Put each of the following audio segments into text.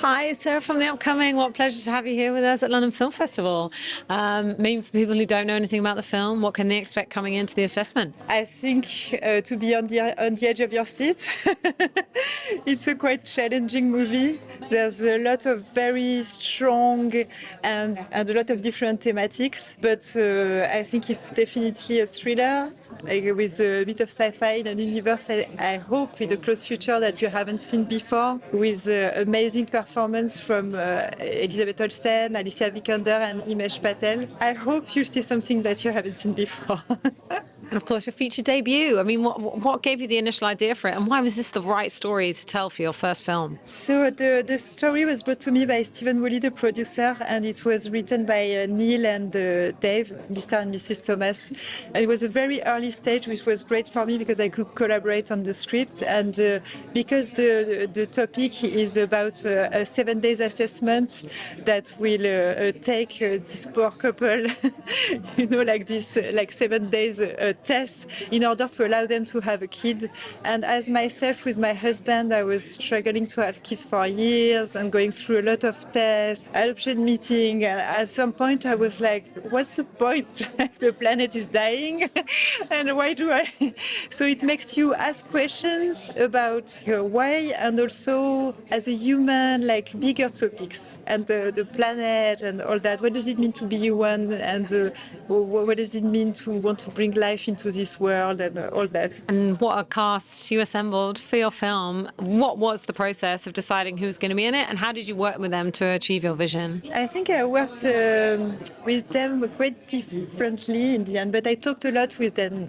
Hi, Sarah from the upcoming. What pleasure to have you here with us at London Film Festival. Maybe for people who don't know anything about the film, what can they expect coming into the assessment? I think to be on the edge of your seat. It's a quite challenging movie. There's a lot of very strong and a lot of different thematics, but I think it's definitely a thriller. Like with a bit of sci-fi in an universe, I hope with a close future that you haven't seen before, with amazing performance from Elizabeth Olsen, Alicia Vikander and Himesh Patel. I hope you'll see something that you haven't seen before. And of course, your feature debut. I mean, what gave you the initial idea for it, and why was this the right story to tell for your first film? So the story was brought to me by Stephen Woolley, the producer, and it was written by Neil and Dave, Mr. and Mrs. Thomas. And it was a very early stage, which was great for me because I could collaborate on the script, and because the topic is about a 7 days assessment that will take this poor couple, like this, like 7 days test in order to allow them to have a kid. And as myself with my husband, I was struggling to have kids for years and going through a lot of tests, adoption meeting. And at some point I was like, what's the point? The planet is dying. And why do I? So it makes you ask questions about why, and also as a human, like bigger topics and the planet and all that. What does it mean to be human? And what does it mean to want to bring life into this world and all that? And what a cast you assembled for your film. What was the process of deciding who's going to be in it, and how did you work with them to achieve your vision? I think I worked with them quite differently in the end, but I talked a lot with them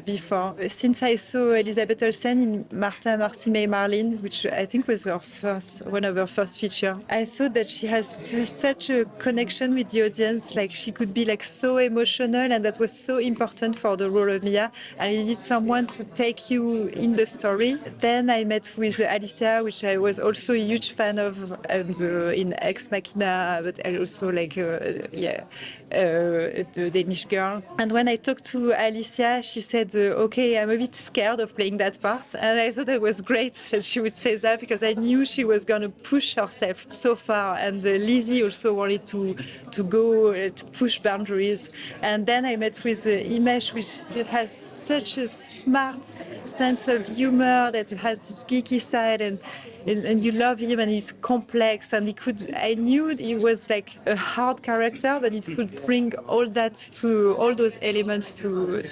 before. Since I saw Elizabeth Olsen in Martha, Marcy May, Marlene, which I think was one of her first feature, I thought that she has such a connection with the audience. Like she could be like so emotional, and that was so important for the role of Mia. And I needed someone to take you in the story. Then I met with Alicia, which I was also a huge fan of, and in Ex Machina, but also like the Danish Girl. And when I talked to Alicia, she said, "Okay, I'm a bit scared of playing that part," and I thought it was great that she would say that because I knew she was going to push herself so far. And Lizzie also wanted to go to push boundaries. And then I met with Himesh, which has such a smart sense of humor, that has this geeky side, and you love him, and he's complex, and I knew he was like a hard character, but it could bring all those elements to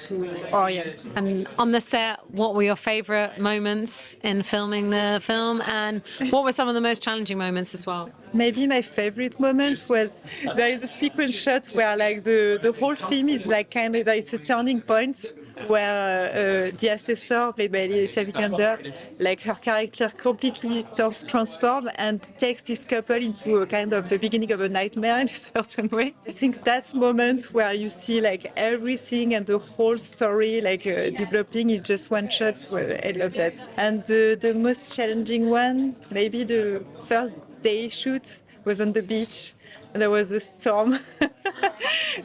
Orient. And on the set, what were your favorite moments in filming the film, and what were some of the most challenging moments as well? Maybe my favorite moment was there is a sequence shot where like the whole film is like kind of, it's a turning point where the assessor, played by Alicia Vikander, like her character completely transforms and takes this couple into a kind of the beginning of a nightmare in a certain way. I think that moment where you see like everything and the whole story like developing in just one shot, well, I love that. And the most challenging one, maybe the first day shoot was on the beach, and there was a storm.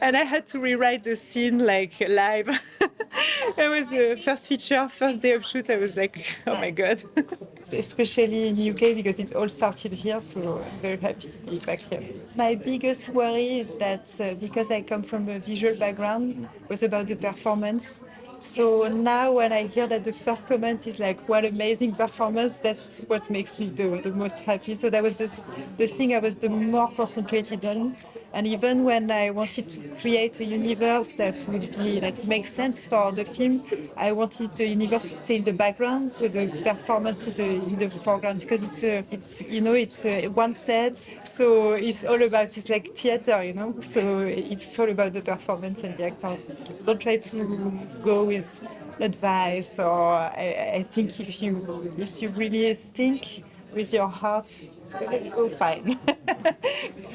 And I had to rewrite the scene like live. It was the first feature, first day of shoot. I was like, oh my God. Especially in the UK because it all started here, so I'm very happy to be back here. My biggest worry is that because I come from a visual background, was about the performance. So now when I hear that the first comment is like, what amazing performance, that's what makes me the most happy. So that was the thing I was the more concentrated on. And even when I wanted to create a universe that would make sense for the film, I wanted the universe to stay in the background, so the performance is in the foreground, because it's one set, so it's all about, it's like theater, so it's all about the performance and the actors. Don't try to go with advice, or I think if you really think with your heart, it's gonna go fine.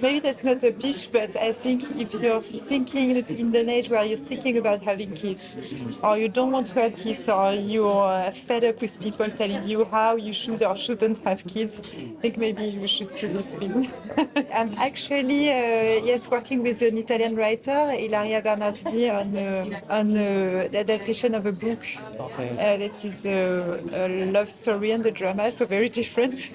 Maybe that's not a pitch, but I think if you're thinking in the age where you're thinking about having kids, or you don't want to have kids, or you're fed up with people telling you how you should or shouldn't have kids, I think maybe you should see this film. I'm actually, working with an Italian writer, Ilaria Bernardini, on the adaptation of a book that is a love story and a drama, so very different.